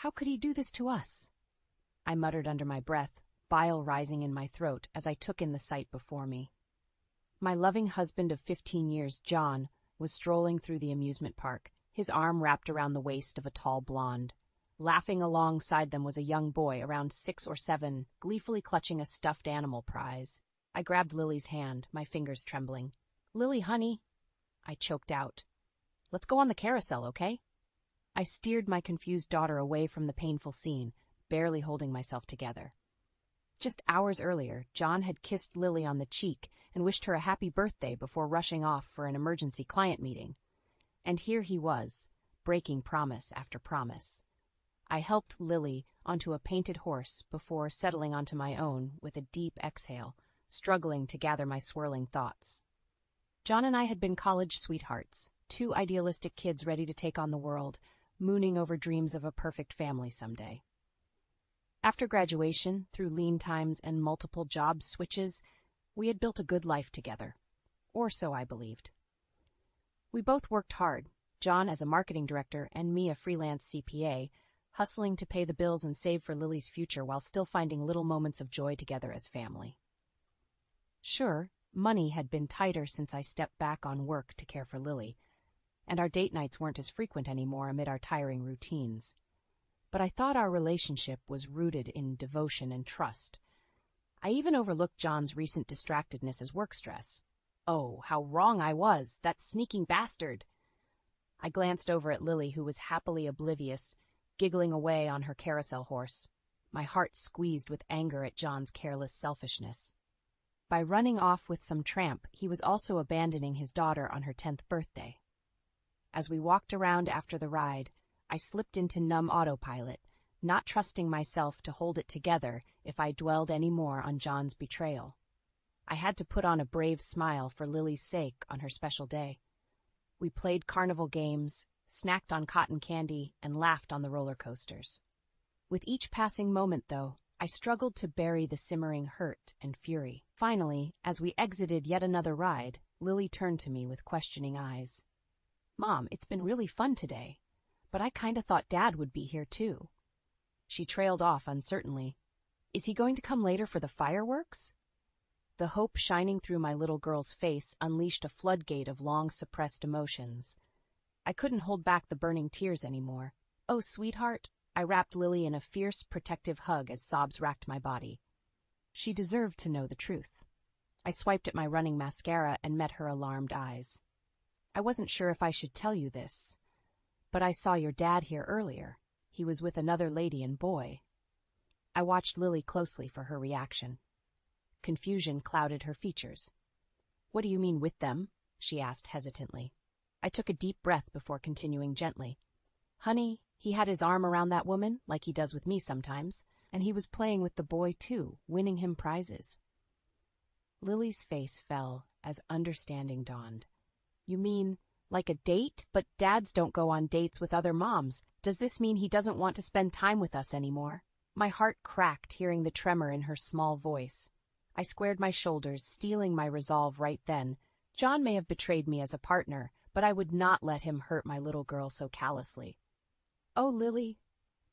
How could he do this to us? I muttered under my breath, bile rising in my throat as I took in the sight before me. My loving husband of 15 years, John, was strolling through the amusement park, his arm wrapped around the waist of a tall blonde. Laughing alongside them was a young boy around 6 or 7, gleefully clutching a stuffed animal prize. I grabbed Lily's hand, my fingers trembling. "Lily, honey," I choked out. "Let's go on the carousel, okay?" I steered my confused daughter away from the painful scene, barely holding myself together. Just hours earlier, John had kissed Lily on the cheek and wished her a happy birthday before rushing off for an emergency client meeting. And here he was, breaking promise after promise. I helped Lily onto a painted horse before settling onto my own with a deep exhale, struggling to gather my swirling thoughts. John and I had been college sweethearts, two idealistic kids ready to take on the world, mooning over dreams of a perfect family someday. After graduation, through lean times and multiple job switches, we had built a good life together. Or so I believed. We both worked hard, John as a marketing director and me a freelance CPA, hustling to pay the bills and save for Lily's future while still finding little moments of joy together as family. Sure, money had been tighter since I stepped back on work to care for Lily, and our date nights weren't as frequent anymore amid our tiring routines. But I thought our relationship was rooted in devotion and trust. I even overlooked John's recent distractedness as work stress. Oh, how wrong I was, that sneaking bastard! I glanced over at Lily, who was happily oblivious, giggling away on her carousel horse, my heart squeezed with anger at John's careless selfishness. By running off with some tramp, he was also abandoning his daughter on her 10th birthday. As we walked around after the ride, I slipped into numb autopilot, not trusting myself to hold it together if I dwelled any more on John's betrayal. I had to put on a brave smile for Lily's sake on her special day. We played carnival games, snacked on cotton candy, and laughed on the roller coasters. With each passing moment, though, I struggled to bury the simmering hurt and fury. Finally, as we exited yet another ride, Lily turned to me with questioning eyes. "Mom, it's been really fun today, but I kinda thought Dad would be here too." She trailed off uncertainly. "Is he going to come later for the fireworks?" The hope shining through my little girl's face unleashed a floodgate of long-suppressed emotions. I couldn't hold back the burning tears anymore. "Oh, sweetheart," I wrapped Lily in a fierce, protective hug as sobs racked my body. She deserved to know the truth. I swiped at my running mascara and met her alarmed eyes. "I wasn't sure if I should tell you this, but I saw your dad here earlier. He was with another lady and boy." I watched Lily closely for her reaction. Confusion clouded her features. "What do you mean with them?" she asked hesitantly. I took a deep breath before continuing gently. "Honey, he had his arm around that woman, like he does with me sometimes, and he was playing with the boy too, winning him prizes." Lily's face fell as understanding dawned. "You mean, like a date? But dads don't go on dates with other moms. Does this mean he doesn't want to spend time with us anymore?" My heart cracked hearing the tremor in her small voice. I squared my shoulders, steeling my resolve right then. John may have betrayed me as a partner, but I would not let him hurt my little girl so callously. "Oh, Lily,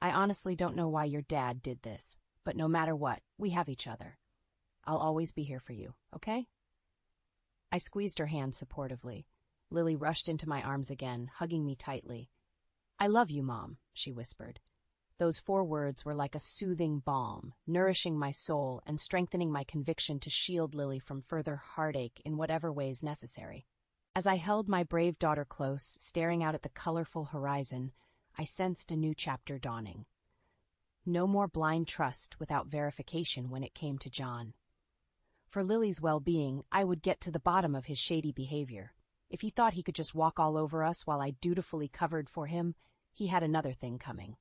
I honestly don't know why your dad did this, but no matter what, we have each other. I'll always be here for you, okay?" I squeezed her hand supportively. Lily rushed into my arms again, hugging me tightly. "I love you, Mom," she whispered. Those 4 words were like a soothing balm, nourishing my soul and strengthening my conviction to shield Lily from further heartache in whatever ways necessary. As I held my brave daughter close, staring out at the colorful horizon, I sensed a new chapter dawning. No more blind trust without verification when it came to John. For Lily's well-being, I would get to the bottom of his shady behavior. If he thought he could just walk all over us while I dutifully covered for him, he had another thing coming.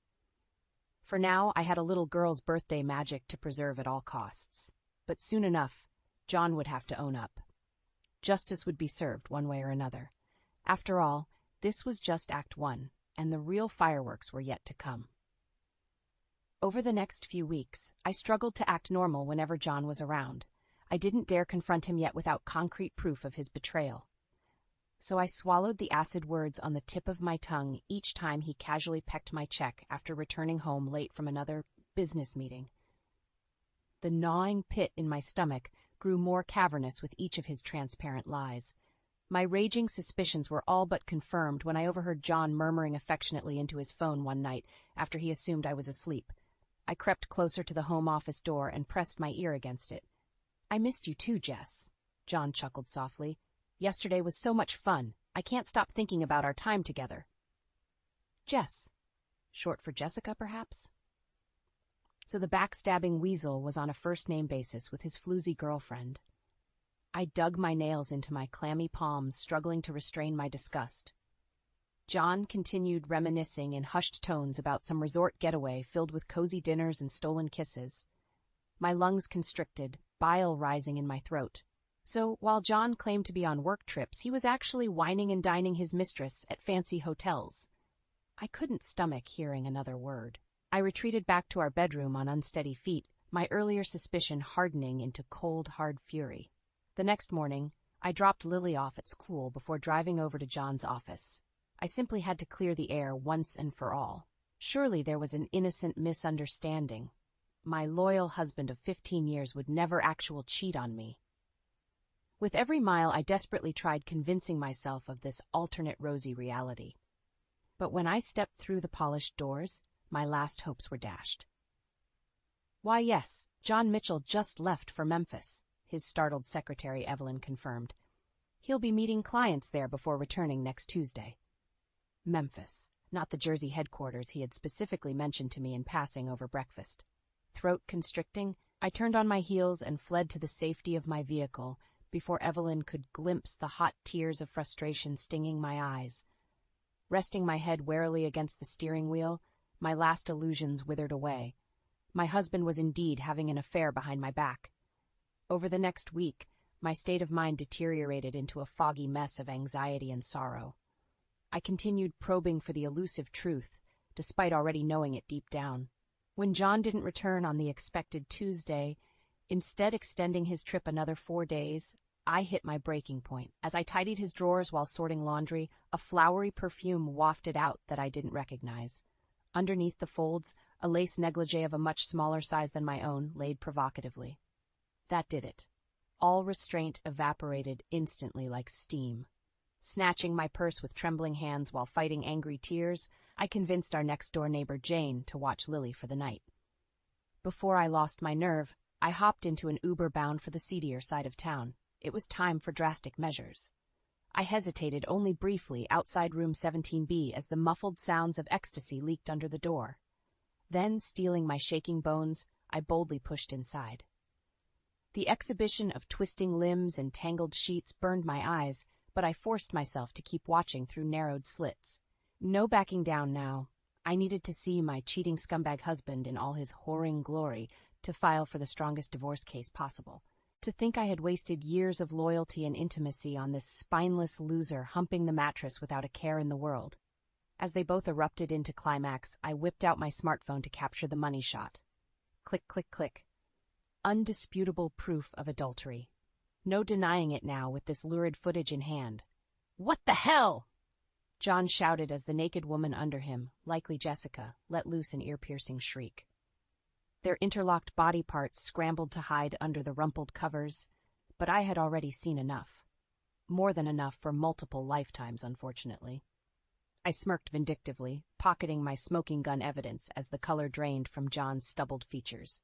For now, I had a little girl's birthday magic to preserve at all costs. But soon enough, John would have to own up. Justice would be served one way or another. After all, this was just Act 1, and the real fireworks were yet to come. Over the next few weeks, I struggled to act normal whenever John was around. I didn't dare confront him yet without concrete proof of his betrayal. so I swallowed the acid words on the tip of my tongue each time he casually pecked my check after returning home late from another business meeting. The gnawing pit in my stomach grew more cavernous with each of his transparent lies. My raging suspicions were all but confirmed when I overheard John murmuring affectionately into his phone one night after he assumed I was asleep. I crept closer to the home office door and pressed my ear against it. "I missed you too, Jess," John chuckled softly. "Yesterday was so much fun. I can't stop thinking about our time together." Jess. Short for Jessica, perhaps? So the backstabbing weasel was on a first-name basis with his floozy girlfriend. I dug my nails into my clammy palms, struggling to restrain my disgust. John continued reminiscing in hushed tones about some resort getaway filled with cozy dinners and stolen kisses. My lungs constricted, bile rising in my throat. So, while John claimed to be on work trips, he was actually wining and dining his mistress at fancy hotels. I couldn't stomach hearing another word. I retreated back to our bedroom on unsteady feet, my earlier suspicion hardening into cold, hard fury. The next morning, I dropped Lily off at school before driving over to John's office. I simply had to clear the air once and for all. Surely there was an innocent misunderstanding. My loyal husband of 15 years would never actually cheat on me. With every mile, I desperately tried convincing myself of this alternate rosy reality. But when I stepped through the polished doors, my last hopes were dashed. "Why, yes, John Mitchell just left for Memphis," his startled secretary Evelyn confirmed. "He'll be meeting clients there before returning next Tuesday." Memphis, not the Jersey headquarters he had specifically mentioned to me in passing over breakfast. Throat constricting, I turned on my heels and fled to the safety of my vehicle before Evelyn could glimpse the hot tears of frustration stinging my eyes. Resting my head warily against the steering wheel, my last illusions withered away. My husband was indeed having an affair behind my back. Over the next week, my state of mind deteriorated into a foggy mess of anxiety and sorrow. I continued probing for the elusive truth, despite already knowing it deep down. When John didn't return on the expected Tuesday, instead extending his trip another 4 days, I hit my breaking point. As I tidied his drawers while sorting laundry, a flowery perfume wafted out that I didn't recognize. Underneath the folds, a lace negligee of a much smaller size than my own laid provocatively. That did it. All restraint evaporated instantly like steam. Snatching my purse with trembling hands while fighting angry tears, I convinced our next-door neighbor Jane to watch Lily for the night. Before I lost my nerve, I hopped into an Uber bound for the seedier side of town. It was time for drastic measures. I hesitated only briefly outside room 17B as the muffled sounds of ecstasy leaked under the door. Then, steeling my shaking bones, I boldly pushed inside. The exhibition of twisting limbs and tangled sheets burned my eyes, but I forced myself to keep watching through narrowed slits. No backing down now. I needed to see my cheating scumbag husband in all his whoring glory to file for the strongest divorce case possible. To think I had wasted years of loyalty and intimacy on this spineless loser humping the mattress without a care in the world. As they both erupted into climax, I whipped out my smartphone to capture the money shot. Click, click, click. Undisputable proof of adultery. No denying it now with this lurid footage in hand. "What the hell?" John shouted as the naked woman under him, likely Jessica, let loose an ear-piercing shriek. Their interlocked body parts scrambled to hide under the rumpled covers, but I had already seen enough. More than enough for multiple lifetimes, unfortunately. I smirked vindictively, pocketing my smoking gun evidence as the color drained from John's stubbled features.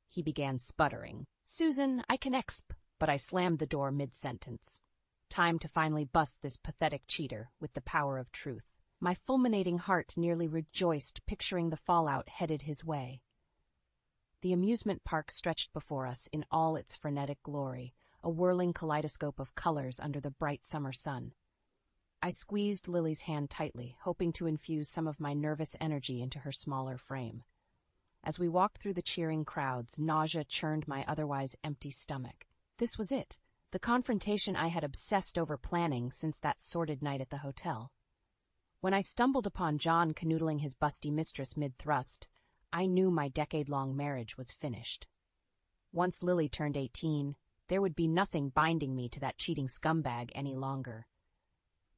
He began sputtering. "Susan, I can exp," but I slammed the door mid-sentence. Time to finally bust this pathetic cheater with the power of truth. My fulminating heart nearly rejoiced, picturing the fallout headed his way. The amusement park stretched before us in all its frenetic glory, a whirling kaleidoscope of colors under the bright summer sun. I squeezed Lily's hand tightly, hoping to infuse some of my nervous energy into her smaller frame. As we walked through the cheering crowds, nausea churned my otherwise empty stomach. This was it, the confrontation I had obsessed over planning since that sordid night at the hotel. When I stumbled upon John canoodling his busty mistress mid-thrust, I knew my decade-long marriage was finished. Once Lily turned 18, there would be nothing binding me to that cheating scumbag any longer.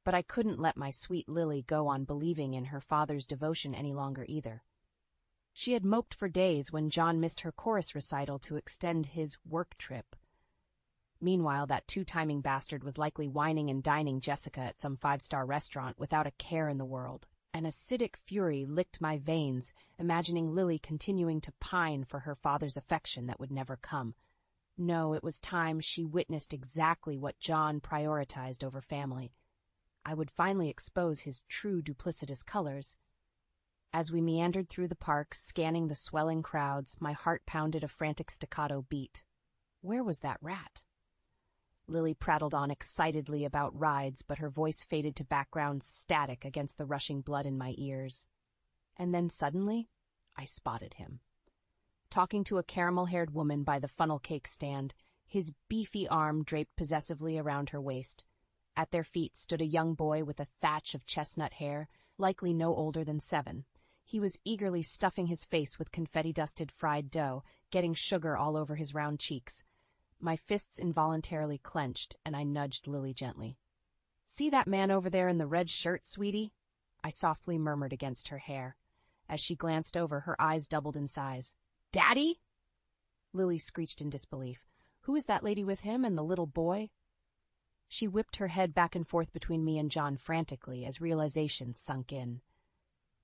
But I couldn't let my sweet Lily go on believing in her father's devotion any longer either. She had moped for days when John missed her chorus recital to extend his work trip. Meanwhile, that two-timing bastard was likely wining and dining Jessica at some five-star restaurant without a care in the world. An acidic fury licked my veins, imagining Lily continuing to pine for her father's affection that would never come. No, it was time she witnessed exactly what John prioritized over family. I would finally expose his true duplicitous colors. As we meandered through the park, scanning the swelling crowds, my heart pounded a frantic staccato beat. Where was that rat? Lily prattled on excitedly about rides, but her voice faded to background static against the rushing blood in my ears. And then suddenly, I spotted him. Talking to a caramel-haired woman by the funnel cake stand, his beefy arm draped possessively around her waist. At their feet stood a young boy with a thatch of chestnut hair, likely no older than 7. He was eagerly stuffing his face with confetti-dusted fried dough, getting sugar all over his round cheeks. My fists involuntarily clenched, and I nudged Lily gently. "See that man over there in the red shirt, sweetie?" I softly murmured against her hair. As she glanced over, her eyes doubled in size. "Daddy?" Lily screeched in disbelief. "Who is that lady with him and the little boy?" She whipped her head back and forth between me and John frantically as realization sunk in.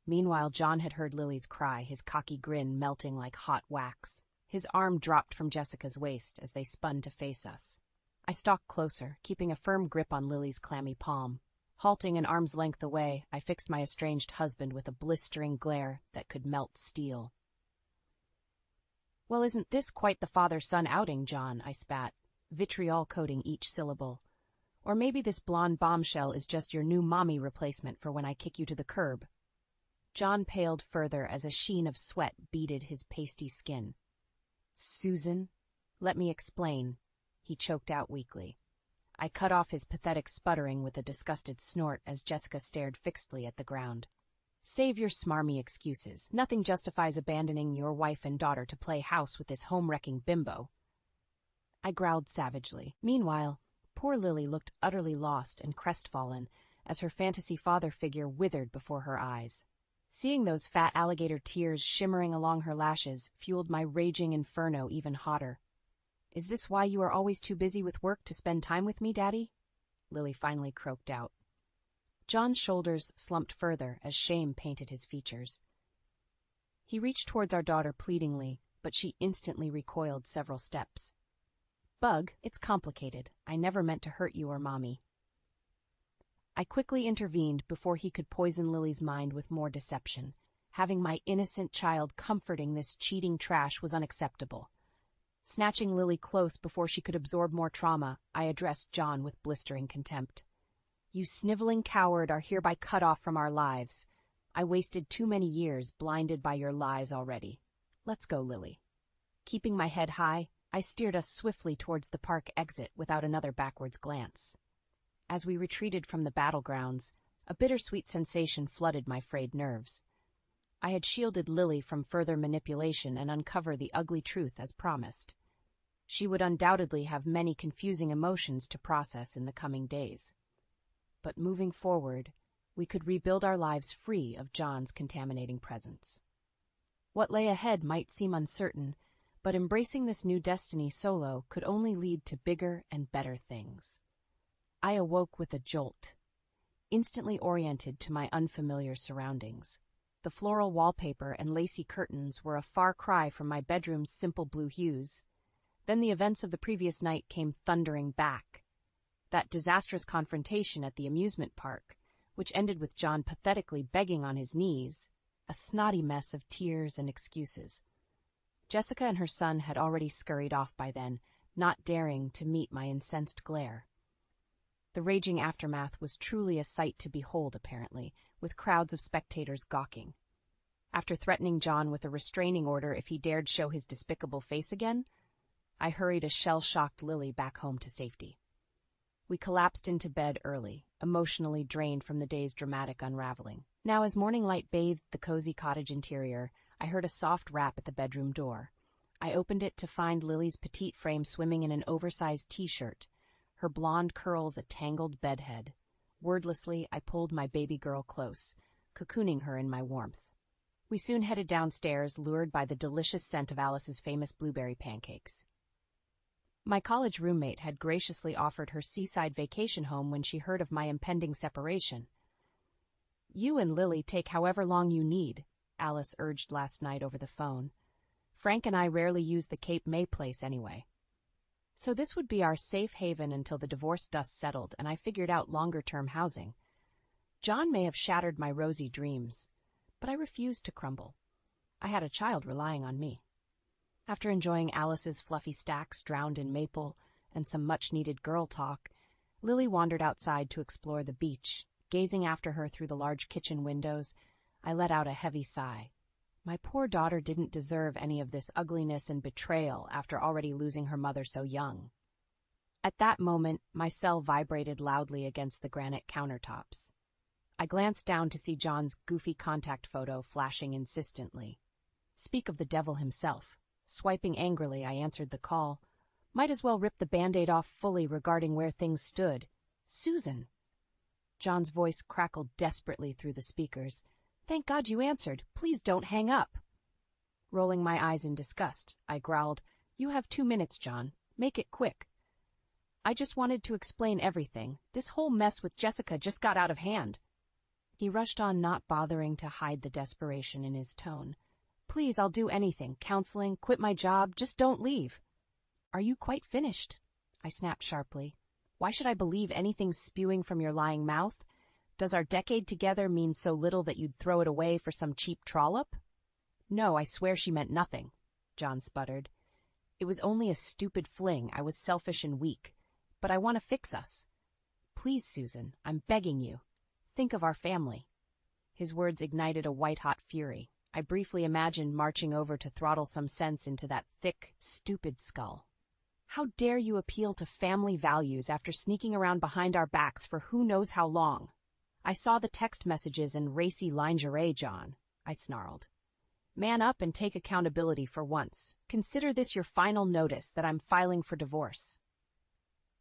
Meanwhile, John had heard Lily's cry, his cocky grin melting like hot wax. His arm dropped from Jessica's waist as they spun to face us. I stalked closer, keeping a firm grip on Lily's clammy palm. Halting an arm's length away, I fixed my estranged husband with a blistering glare that could melt steel. "Well, isn't this quite the father-son outing, John?" I spat, vitriol coating each syllable. "Or maybe this blonde bombshell is just your new mommy replacement for when I kick you to the curb." John paled further as a sheen of sweat beaded his pasty skin. "Susan, let me explain," he choked out weakly. I cut off his pathetic sputtering with a disgusted snort as Jessica stared fixedly at the ground. "Save your smarmy excuses. Nothing justifies abandoning your wife and daughter to play house with this home-wrecking bimbo." I growled savagely. Meanwhile, poor Lily looked utterly lost and crestfallen as her fantasy father figure withered before her eyes. Seeing those fat alligator tears shimmering along her lashes fueled my raging inferno even hotter. "Is this why you are always too busy with work to spend time with me, Daddy?" Lily finally croaked out. John's shoulders slumped further as shame painted his features. He reached towards our daughter pleadingly, but she instantly recoiled several steps. "Bug, it's complicated. I never meant to hurt you or Mommy." I quickly intervened before he could poison Lily's mind with more deception. Having my innocent child comforting this cheating trash was unacceptable. Snatching Lily close before she could absorb more trauma, I addressed John with blistering contempt. "You sniveling coward are hereby cut off from our lives. I wasted too many years blinded by your lies already. Let's go, Lily." Keeping my head high, I steered us swiftly towards the park exit without another backwards glance. As we retreated from the battlegrounds, a bittersweet sensation flooded my frayed nerves. I had shielded Lily from further manipulation and uncover the ugly truth as promised. She would undoubtedly have many confusing emotions to process in the coming days. But moving forward, we could rebuild our lives free of John's contaminating presence. What lay ahead might seem uncertain, but embracing this new destiny solo could only lead to bigger and better things. I awoke with a jolt, instantly oriented to my unfamiliar surroundings. The floral wallpaper and lacy curtains were a far cry from my bedroom's simple blue hues. Then the events of the previous night came thundering back. That disastrous confrontation at the amusement park, which ended with John pathetically begging on his knees, a snotty mess of tears and excuses. Jessica and her son had already scurried off by then, not daring to meet my incensed glare. The raging aftermath was truly a sight to behold, apparently, with crowds of spectators gawking. After threatening John with a restraining order if he dared show his despicable face again, I hurried a shell-shocked Lily back home to safety. We collapsed into bed early, emotionally drained from the day's dramatic unraveling. Now, as morning light bathed the cozy cottage interior, I heard a soft rap at the bedroom door. I opened it to find Lily's petite frame swimming in an oversized t-shirt, her blonde curls a tangled bedhead. Wordlessly, I pulled my baby girl close, cocooning her in my warmth. We soon headed downstairs, lured by the delicious scent of Alice's famous blueberry pancakes. My college roommate had graciously offered her seaside vacation home when she heard of my impending separation. "You and Lily take however long you need," Alice urged last night over the phone. "Frank and I rarely use the Cape May place anyway." So this would be our safe haven until the divorce dust settled and I figured out longer-term housing. John may have shattered my rosy dreams, but I refused to crumble. I had a child relying on me. After enjoying Alice's fluffy stacks drowned in maple and some much-needed girl talk, Lily wandered outside to explore the beach. Gazing after her through the large kitchen windows, I let out a heavy sigh. My poor daughter didn't deserve any of this ugliness and betrayal after already losing her mother so young. At that moment, my cell vibrated loudly against the granite countertops. I glanced down to see John's goofy contact photo flashing insistently. Speak of the devil himself. Swiping angrily, I answered the call. Might as well rip the Band-Aid off fully regarding where things stood. "Susan!" John's voice crackled desperately through the speakers. "Thank God you answered. Please don't hang up." Rolling my eyes in disgust, I growled, "You have 2 minutes, John. Make it quick." "I just wanted to explain everything. This whole mess with Jessica just got out of hand." He rushed on, not bothering to hide the desperation in his tone. "Please, I'll do anything. Counseling, quit my job, just don't leave." "Are you quite finished?" I snapped sharply. "Why should I believe anything spewing from your lying mouth? Does our decade together mean so little that you'd throw it away for some cheap trollop?" "No, I swear she meant nothing," John sputtered. "It was only a stupid fling. I was selfish and weak. But I want to fix us. Please, Susan, I'm begging you. Think of our family." His words ignited a white-hot fury. I briefly imagined marching over to throttle some sense into that thick, stupid skull. "How dare you appeal to family values after sneaking around behind our backs for who knows how long?" "I saw the text messages and racy lingerie, John," I snarled. "Man up and take accountability for once. Consider this your final notice that I'm filing for divorce."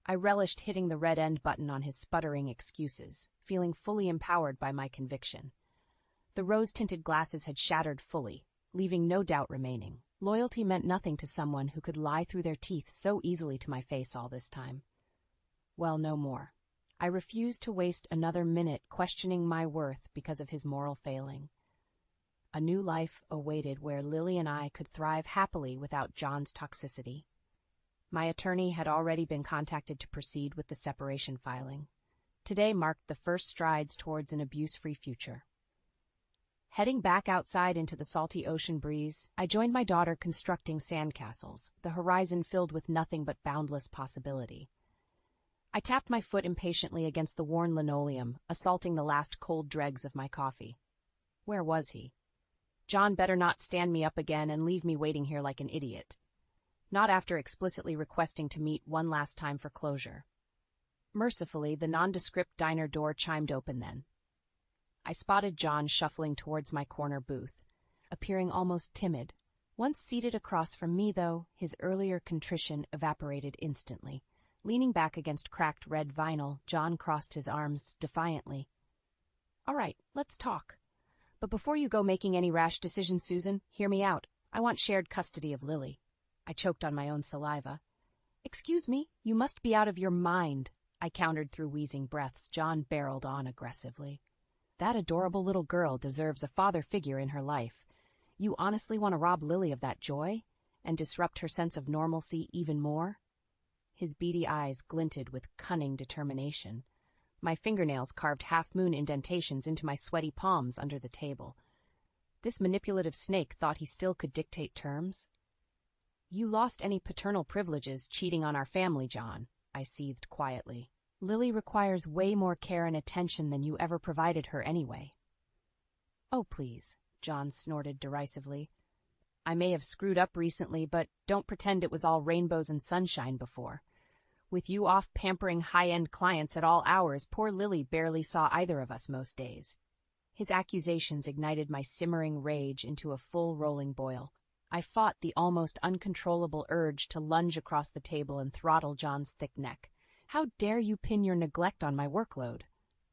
I relished hitting the red end button on his sputtering excuses, feeling fully empowered by my conviction. The rose-tinted glasses had shattered fully, leaving no doubt remaining. Loyalty meant nothing to someone who could lie through their teeth so easily to my face all this time. Well, no more. I refused to waste another minute questioning my worth because of his moral failing. A new life awaited where Lily and I could thrive happily without John's toxicity. My attorney had already been contacted to proceed with the separation filing. Today marked the first strides towards an abuse-free future. Heading back outside into the salty ocean breeze, I joined my daughter constructing sandcastles, the horizon filled with nothing but boundless possibility. I tapped my foot impatiently against the worn linoleum, assaulting the last cold dregs of my coffee. Where was he? John better not stand me up again and leave me waiting here like an idiot. Not after explicitly requesting to meet one last time for closure. Mercifully, the nondescript diner door chimed open then. I spotted John shuffling towards my corner booth, appearing almost timid. Once seated across from me, though, his earlier contrition evaporated instantly. Leaning back against cracked red vinyl, John crossed his arms defiantly. "All right, let's talk. But before you go making any rash decisions, Susan, hear me out. I want shared custody of Lily." I choked on my own saliva. "Excuse me, you must be out of your mind," I countered through wheezing breaths. John barreled on aggressively. "That adorable little girl deserves a father figure in her life. You honestly want to rob Lily of that joy? And disrupt her sense of normalcy even more?" His beady eyes glinted with cunning determination. My fingernails carved half-moon indentations into my sweaty palms under the table. This manipulative snake thought he still could dictate terms? "You lost any paternal privileges cheating on our family, John," I seethed quietly. "Lily requires way more care and attention than you ever provided her anyway." "Oh, please," John snorted derisively. "I may have screwed up recently, but don't pretend it was all rainbows and sunshine before. With you off pampering high-end clients at all hours, poor Lily barely saw either of us most days." His accusations ignited my simmering rage into a full rolling boil. I fought the almost uncontrollable urge to lunge across the table and throttle John's thick neck. "How dare you pin your neglect on my workload?"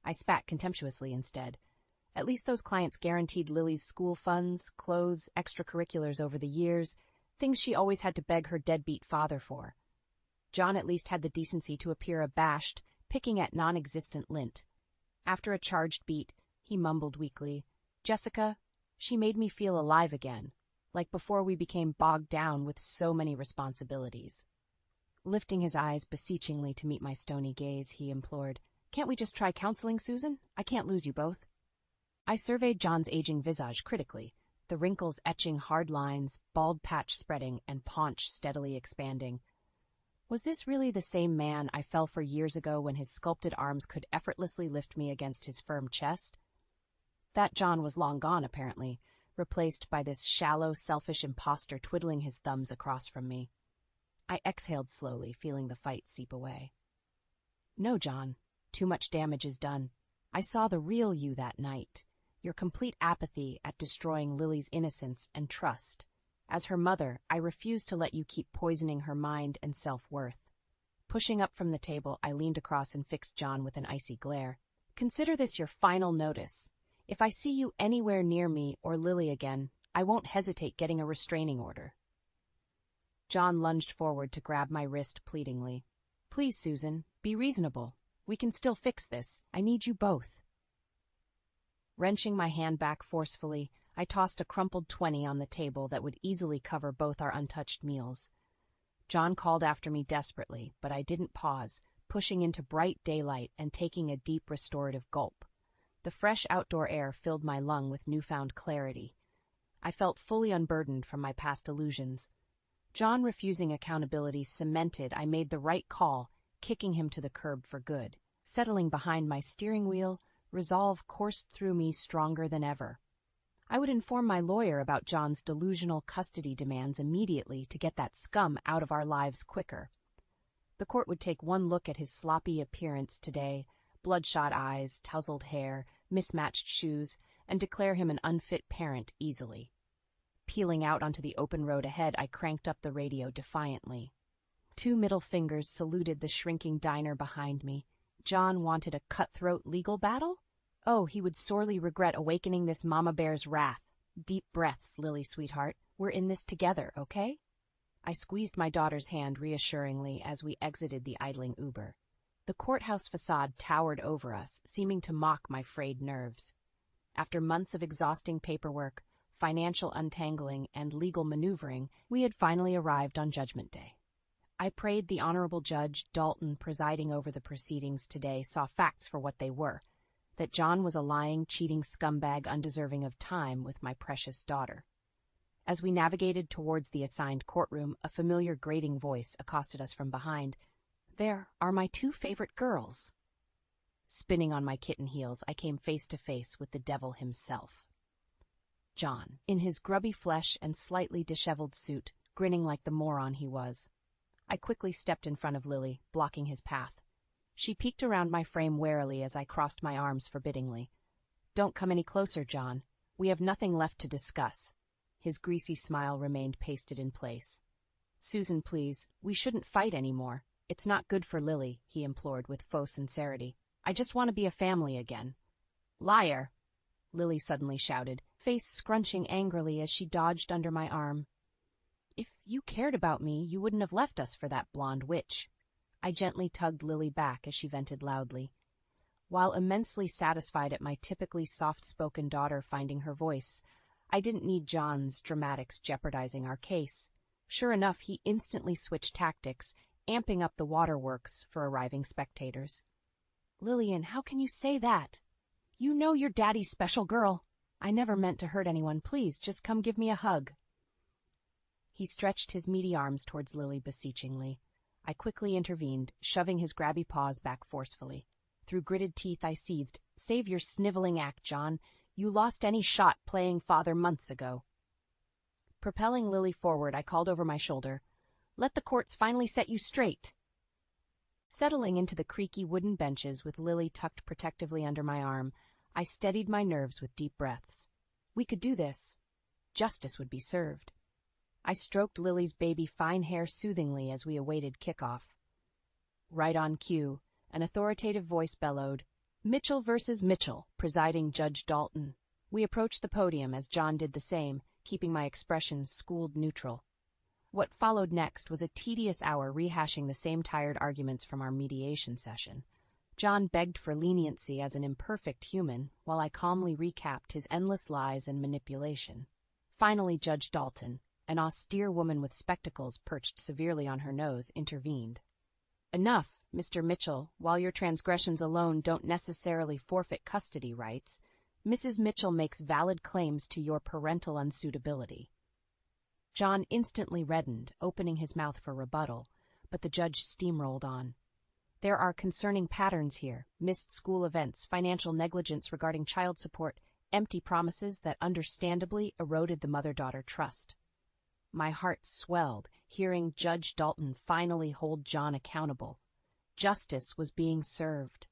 I spat contemptuously instead. At least those clients guaranteed Lily's school funds, clothes, extracurriculars over the years, things she always had to beg her deadbeat father for. John at least had the decency to appear abashed, picking at non-existent lint. After a charged beat, he mumbled weakly, "Jessica, she made me feel alive again, like before we became bogged down with so many responsibilities." Lifting his eyes beseechingly to meet my stony gaze, he implored, "Can't we just try counseling, Susan? I can't lose you both." I surveyed John's aging visage critically, the wrinkles etching hard lines, bald patch spreading, and paunch steadily expanding. Was this really the same man I fell for years ago when his sculpted arms could effortlessly lift me against his firm chest? That John was long gone, apparently, replaced by this shallow, selfish imposter twiddling his thumbs across from me. I exhaled slowly, feeling the fight seep away. "No, John. Too much damage is done. I saw the real you that night. Your complete apathy at destroying Lily's innocence and trust. As her mother, I refuse to let you keep poisoning her mind and self-worth." Pushing up from the table, I leaned across and fixed John with an icy glare. "Consider this your final notice. If I see you anywhere near me or Lily again, I won't hesitate getting a restraining order." John lunged forward to grab my wrist pleadingly. "Please, Susan, be reasonable. We can still fix this. I need you both." Wrenching my hand back forcefully, I tossed a crumpled 20 on the table that would easily cover both our untouched meals. John called after me desperately, but I didn't pause, pushing into bright daylight and taking a deep restorative gulp. The fresh outdoor air filled my lung with newfound clarity. I felt fully unburdened from my past illusions. John refusing accountability cemented I made the right call, kicking him to the curb for good. Settling behind my steering wheel, resolve coursed through me stronger than ever. I would inform my lawyer about John's delusional custody demands immediately to get that scum out of our lives quicker. The court would take one look at his sloppy appearance today, bloodshot eyes, tousled hair, mismatched shoes, and declare him an unfit parent easily. Peeling out onto the open road ahead, I cranked up the radio defiantly. 2 middle fingers saluted the shrinking diner behind me. John wanted a cutthroat legal battle? Oh, he would sorely regret awakening this mama bear's wrath. Deep breaths, Lily, sweetheart. We're in this together, okay? I squeezed my daughter's hand reassuringly as we exited the idling Uber. The courthouse facade towered over us, seeming to mock my frayed nerves. After months of exhausting paperwork, financial untangling, and legal maneuvering, we had finally arrived on Judgment Day. I prayed the Honorable Judge Dalton presiding over the proceedings today saw facts for what they were, that John was a lying, cheating scumbag undeserving of time with my precious daughter. As we navigated towards the assigned courtroom, a familiar grating voice accosted us from behind. "There are my 2 favorite girls." Spinning on my kitten heels, I came face to face with the devil himself. John, in his grubby flesh and slightly disheveled suit, grinning like the moron he was. I quickly stepped in front of Lily, blocking his path. She peeked around my frame warily as I crossed my arms forbiddingly. "Don't come any closer, John. We have nothing left to discuss." His greasy smile remained pasted in place. "Susan, please, we shouldn't fight anymore. It's not good for Lily," he implored with faux sincerity. "I just want to be a family again." "Liar!" Lily suddenly shouted, face scrunching angrily as she dodged under my arm. "If you cared about me, you wouldn't have left us for that blonde witch." I gently tugged Lily back as she vented loudly. While immensely satisfied at my typically soft-spoken daughter finding her voice, I didn't need John's dramatics jeopardizing our case. Sure enough, he instantly switched tactics, amping up the waterworks for arriving spectators. "Lillian, how can you say that? You know you're Daddy's special girl. I never meant to hurt anyone. Please, just come give me a hug." He stretched his meaty arms towards Lily beseechingly. I quickly intervened, shoving his grabby paws back forcefully. Through gritted teeth I seethed, "Save your sniveling act, John. You lost any shot playing father months ago." Propelling Lily forward, I called over my shoulder, "Let the courts finally set you straight." Settling into the creaky wooden benches with Lily tucked protectively under my arm, I steadied my nerves with deep breaths. We could do this. Justice would be served. I stroked Lily's baby fine hair soothingly as we awaited kickoff. Right on cue, an authoritative voice bellowed, Mitchell versus Mitchell, presiding Judge Dalton. We approached the podium as John did the same, keeping my expression schooled neutral. What followed next was a tedious hour rehashing the same tired arguments from our mediation session. John begged for leniency as an imperfect human, while I calmly recapped his endless lies and manipulation. Finally, Judge Dalton, an austere woman with spectacles perched severely on her nose, intervened. Enough, Mr. Mitchell. While your transgressions alone don't necessarily forfeit custody rights, Mrs. Mitchell makes valid claims to your parental unsuitability. John instantly reddened, opening his mouth for rebuttal, but the judge steamrolled on. There are concerning patterns here: missed school events, financial negligence regarding child support, empty promises that understandably eroded the mother-daughter trust. My heart swelled, hearing Judge Dalton finally hold John accountable. Justice was being served.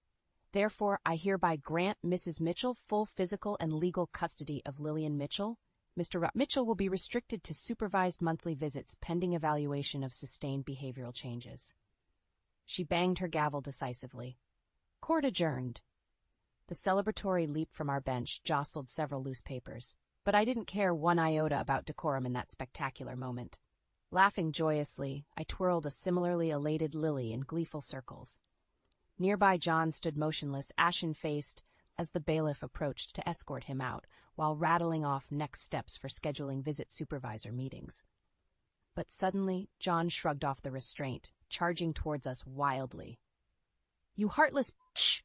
Therefore, I hereby grant Mrs. Mitchell full physical and legal custody of Lillian Mitchell. Mr. Mitchell will be restricted to supervised monthly visits pending evaluation of sustained behavioral changes. She banged her gavel decisively. Court adjourned. The celebratory leap from our bench jostled several loose papers, but I didn't care one iota about decorum in that spectacular moment. Laughing joyously, I twirled a similarly elated Lily in gleeful circles. Nearby, John stood motionless, ashen-faced, as the bailiff approached to escort him out, while rattling off next steps for scheduling visit supervisor meetings. But suddenly, John shrugged off the restraint, charging towards us wildly. "You heartless bitch!"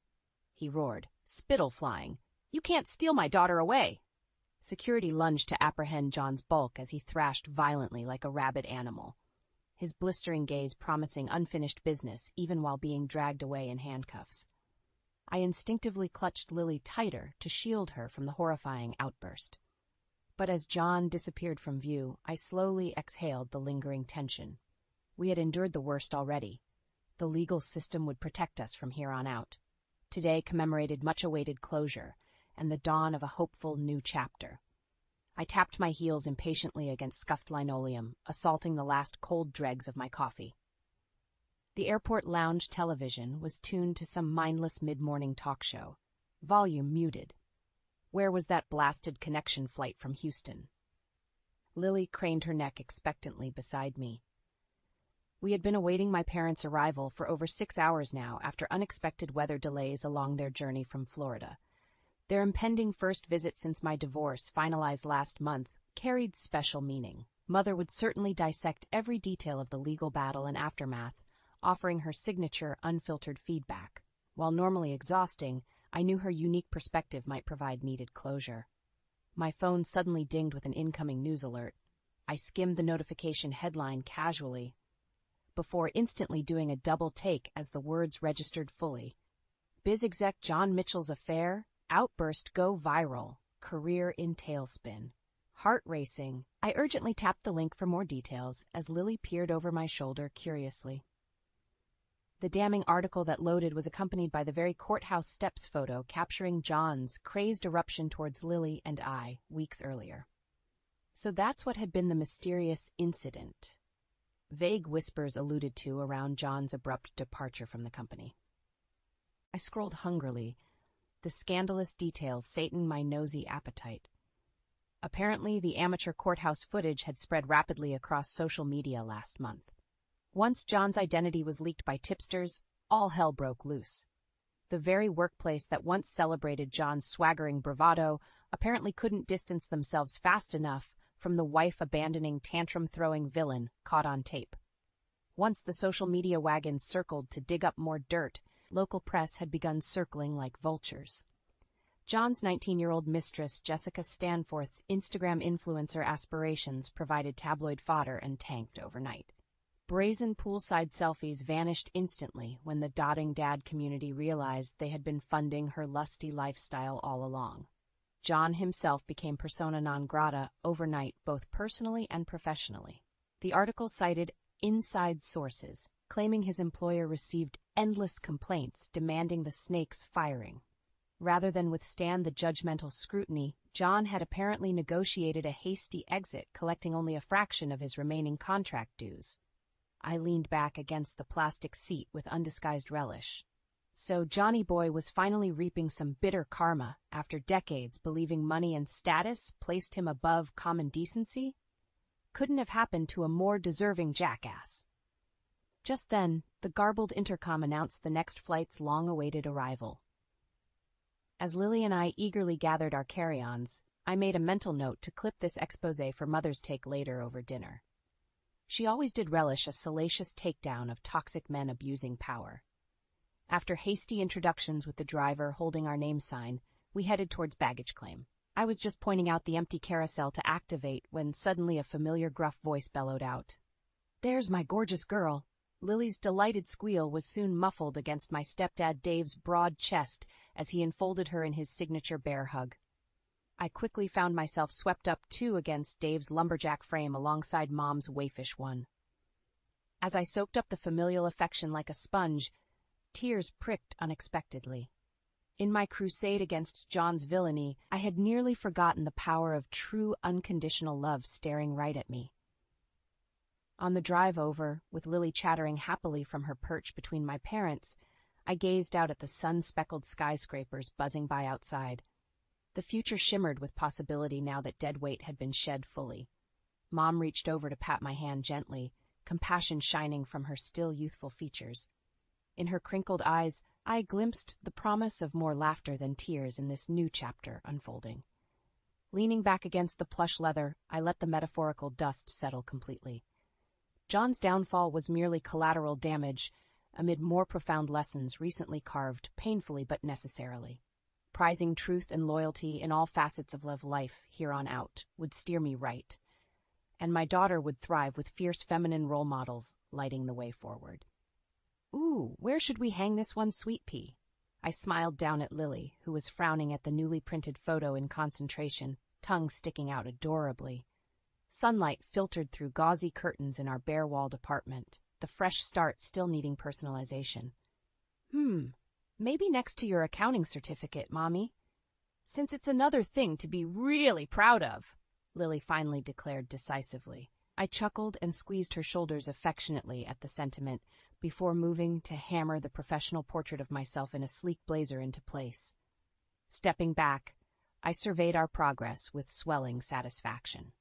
he roared, spittle flying. "You can't steal my daughter away!" Security lunged to apprehend John's bulk as he thrashed violently like a rabid animal, his blistering gaze promising unfinished business even while being dragged away in handcuffs. I instinctively clutched Lily tighter to shield her from the horrifying outburst. But as John disappeared from view, I slowly exhaled the lingering tension. We had endured the worst already. The legal system would protect us from here on out. Today commemorated much-awaited closure and the dawn of a hopeful new chapter. I tapped my heels impatiently against scuffed linoleum, assaulting the last cold dregs of my coffee. The airport lounge television was tuned to some mindless mid-morning talk show, volume muted. Where was that blasted connection flight from Houston? Lily craned her neck expectantly beside me. We had been awaiting my parents' arrival for over 6 hours now after unexpected weather delays along their journey from Florida. Their impending first visit since my divorce, finalized last month, carried special meaning. Mother would certainly dissect every detail of the legal battle and aftermath, offering her signature, unfiltered feedback. While normally exhausting, I knew her unique perspective might provide needed closure. My phone suddenly dinged with an incoming news alert. I skimmed the notification headline casually, before instantly doing a double take as the words registered fully. Biz exec John Mitchell's affair, outburst go viral, career in tailspin. Heart racing, I urgently tapped the link for more details as Lily peered over my shoulder curiously. The damning article that loaded was accompanied by the very courthouse steps photo capturing John's crazed eruption towards Lily and I weeks earlier. So that's what had been the mysterious incident. Vague whispers alluded to around John's abrupt departure from the company. I scrolled hungrily, the scandalous details sating my nosy appetite. Apparently, the amateur courthouse footage had spread rapidly across social media last month. Once John's identity was leaked by tipsters, all hell broke loose. The very workplace that once celebrated John's swaggering bravado apparently couldn't distance themselves fast enough from the wife-abandoning, tantrum-throwing villain caught on tape. Once the social media wagons circled to dig up more dirt, local press had begun circling like vultures. John's 19-year-old mistress, Jessica Stanforth's Instagram influencer aspirations provided tabloid fodder and tanked overnight. Brazen poolside selfies vanished instantly when the dotting dad community realized they had been funding her lusty lifestyle all along. John himself became persona non grata overnight, both personally and professionally. The article cited inside sources, claiming his employer received endless complaints demanding the snake's firing. Rather than withstand the judgmental scrutiny, John had apparently negotiated a hasty exit, collecting only a fraction of his remaining contract dues. I leaned back against the plastic seat with undisguised relish. So Johnny Boy was finally reaping some bitter karma after decades believing money and status placed him above common decency? Couldn't have happened to a more deserving jackass. Just then, the garbled intercom announced the next flight's long-awaited arrival. As Lily and I eagerly gathered our carry-ons, I made a mental note to clip this exposé for Mother's take later over dinner. She always did relish a salacious takedown of toxic men abusing power. After hasty introductions with the driver holding our name sign, we headed towards baggage claim. I was just pointing out the empty carousel to activate when suddenly a familiar gruff voice bellowed out. "There's my gorgeous girl." Lily's delighted squeal was soon muffled against my stepdad Dave's broad chest as he enfolded her in his signature bear hug. I quickly found myself swept up too against Dave's lumberjack frame alongside Mom's waifish one. As I soaked up the familial affection like a sponge, tears pricked unexpectedly. In my crusade against John's villainy, I had nearly forgotten the power of true unconditional love staring right at me. On the drive over, with Lily chattering happily from her perch between my parents, I gazed out at the sun-speckled skyscrapers buzzing by outside. The future shimmered with possibility now that dead weight had been shed fully. Mom reached over to pat my hand gently, compassion shining from her still youthful features. In her crinkled eyes, I glimpsed the promise of more laughter than tears in this new chapter unfolding. Leaning back against the plush leather, I let the metaphorical dust settle completely. John's downfall was merely collateral damage amid more profound lessons recently carved painfully but necessarily. Prizing truth and loyalty in all facets of life here on out would steer me right, and my daughter would thrive with fierce feminine role models lighting the way forward. "Ooh, where should we hang this one, sweet pea?" I smiled down at Lily, who was frowning at the newly printed photo in concentration, tongue sticking out adorably. Sunlight filtered through gauzy curtains in our bare-walled apartment, the fresh start still needing personalization. Maybe next to your accounting certificate, Mommy. Since it's another thing to be really proud of," Lily finally declared decisively. I chuckled and squeezed her shoulders affectionately at the sentiment before moving to hammer the professional portrait of myself in a sleek blazer into place. Stepping back, I surveyed our progress with swelling satisfaction.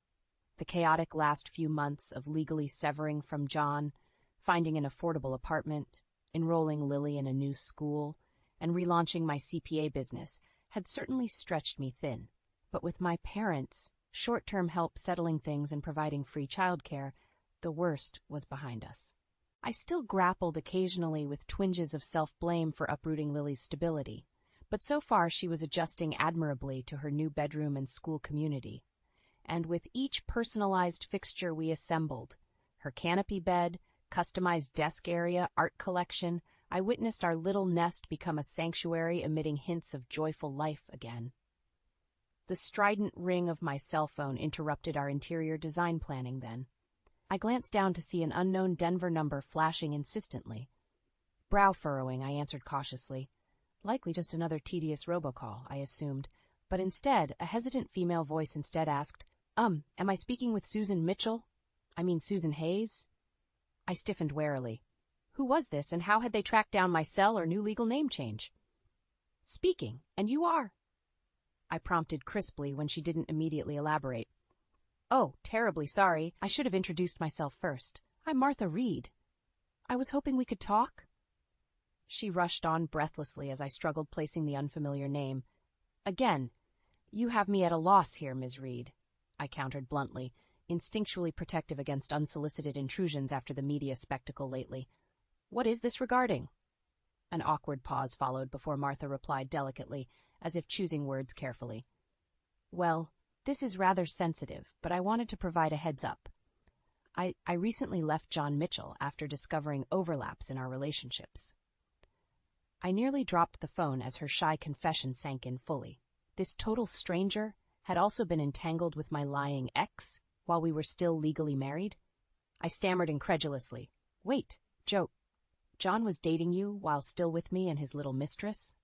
The chaotic last few months of legally severing from John, finding an affordable apartment, enrolling Lily in a new school, and relaunching my CPA business had certainly stretched me thin. But with my parents' short-term help settling things and providing free childcare, the worst was behind us. I still grappled occasionally with twinges of self-blame for uprooting Lily's stability, but so far she was adjusting admirably to her new bedroom and school community. And with each personalized fixture we assembled, her canopy bed, customized desk area, art collection, I witnessed our little nest become a sanctuary emitting hints of joyful life again. The strident ring of my cell phone interrupted our interior design planning then. I glanced down to see an unknown Denver number flashing insistently. Brow furrowing, I answered cautiously. Likely just another tedious robocall, I assumed, but instead, a hesitant female voice instead asked, am I speaking with Susan Mitchell? I mean Susan Hayes?" I stiffened warily. Who was this, and how had they tracked down my cell or new legal name change? "Speaking, and you are?" I prompted crisply when she didn't immediately elaborate. "Oh, terribly sorry. I should have introduced myself first. I'm Martha Reed. I was hoping we could talk." She rushed on breathlessly as I struggled placing the unfamiliar name. "Again, you have me at a loss here, Ms. Reed," I countered bluntly, instinctually protective against unsolicited intrusions after the media spectacle lately. "What is this regarding?" An awkward pause followed before Martha replied delicately, as if choosing words carefully. "Well, this is rather sensitive, but I wanted to provide a heads up. I recently left John Mitchell after discovering overlaps in our relationships." I nearly dropped the phone as her shy confession sank in fully. This total stranger had also been entangled with my lying ex while we were still legally married? I stammered incredulously. "Wait, John was dating you while still with me and his little mistress?"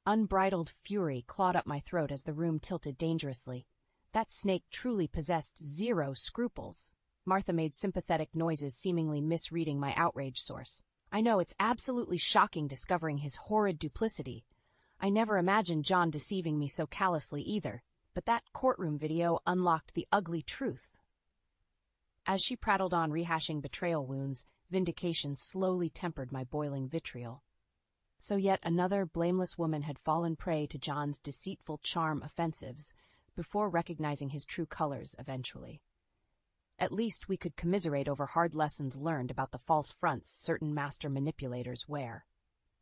Unbridled fury clawed up my throat as the room tilted dangerously. That snake truly possessed zero scruples. Martha made sympathetic noises, seemingly misreading my outrage source. I know it's absolutely shocking discovering his horrid duplicity. I never imagined John deceiving me so callously either, but that courtroom video unlocked the ugly truth. As she prattled on rehashing betrayal wounds, vindication slowly tempered my boiling vitriol. So yet another blameless woman had fallen prey to John's deceitful charm offensives before recognizing his true colors eventually. At least we could commiserate over hard lessons learned about the false fronts certain master manipulators wear.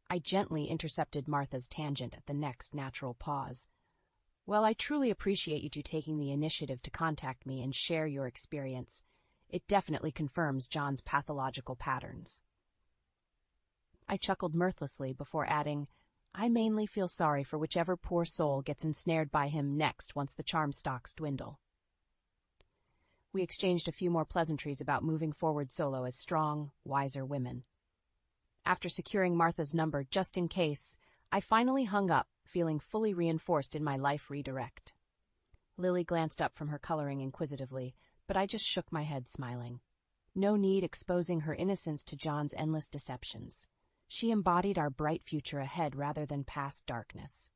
I gently intercepted Martha's tangent at the next natural pause. Well, I truly appreciate you two taking the initiative to contact me and share your experience. It definitely confirms John's pathological patterns. I chuckled mirthlessly before adding, I mainly feel sorry for whichever poor soul gets ensnared by him next once the charm stocks dwindle. We exchanged a few more pleasantries about moving forward solo as strong, wiser women. After securing Martha's number just in case, I finally hung up, feeling fully reinforced in my life redirect. Lily glanced up from her coloring inquisitively, but I just shook my head, smiling. No need exposing her innocence to John's endless deceptions. She embodied our bright future ahead rather than past darkness.